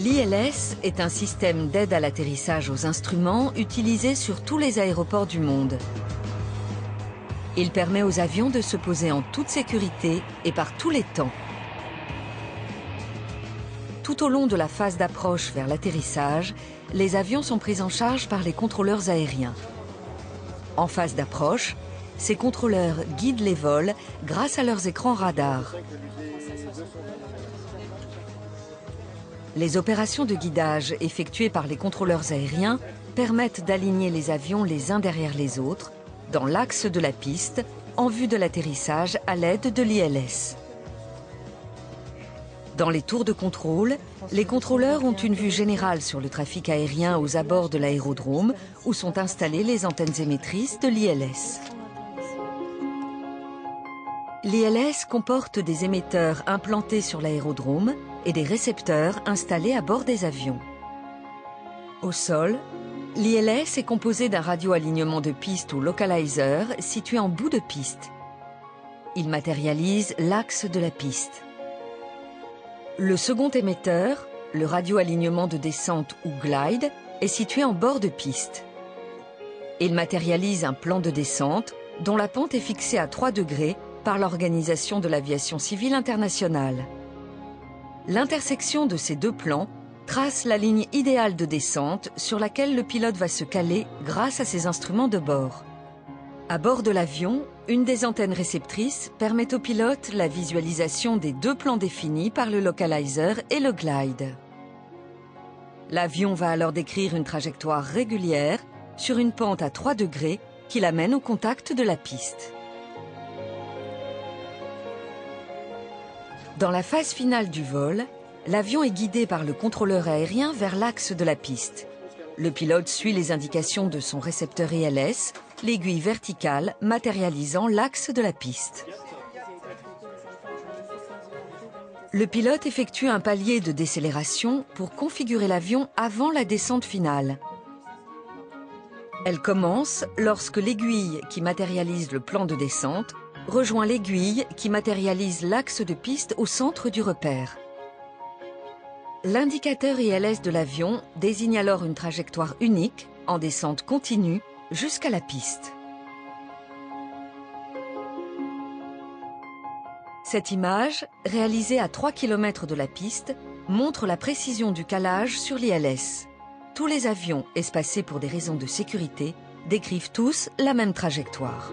L'ILS est un système d'aide à l'atterrissage aux instruments utilisé sur tous les aéroports du monde. Il permet aux avions de se poser en toute sécurité et par tous les temps. Tout au long de la phase d'approche vers l'atterrissage, les avions sont pris en charge par les contrôleurs aériens. En phase d'approche, ces contrôleurs guident les vols grâce à leurs écrans radars. Les opérations de guidage effectuées par les contrôleurs aériens permettent d'aligner les avions les uns derrière les autres dans l'axe de la piste en vue de l'atterrissage à l'aide de l'ILS. Dans les tours de contrôle, les contrôleurs ont une vue générale sur le trafic aérien aux abords de l'aérodrome où sont installées les antennes émettrices de l'ILS. L'ILS comporte des émetteurs implantés sur l'aérodrome et des récepteurs installés à bord des avions. Au sol, l'ILS est composé d'un radioalignement de piste ou localizer situé en bout de piste. Il matérialise l'axe de la piste. Le second émetteur, le radioalignement de descente ou glide, est situé en bord de piste. Il matérialise un plan de descente dont la pente est fixée à 3 degrés par l'Organisation de l'aviation civile internationale. L'intersection de ces deux plans trace la ligne idéale de descente sur laquelle le pilote va se caler grâce à ses instruments de bord. À bord de l'avion, une des antennes réceptrices permet au pilote la visualisation des deux plans définis par le localizer et le glide. L'avion va alors décrire une trajectoire régulière sur une pente à 3 degrés qui l'amène au contact de la piste. Dans la phase finale du vol, l'avion est guidé par le contrôleur aérien vers l'axe de la piste. Le pilote suit les indications de son récepteur ILS, l'aiguille verticale matérialisant l'axe de la piste. Le pilote effectue un palier de décélération pour configurer l'avion avant la descente finale. Elle commence lorsque l'aiguille qui matérialise le plan de descente rejoint l'aiguille qui matérialise l'axe de piste au centre du repère. L'indicateur ILS de l'avion désigne alors une trajectoire unique en descente continue jusqu'à la piste. Cette image, réalisée à 3 km de la piste, montre la précision du calage sur l'ILS. Tous les avions espacés pour des raisons de sécurité décrivent tous la même trajectoire.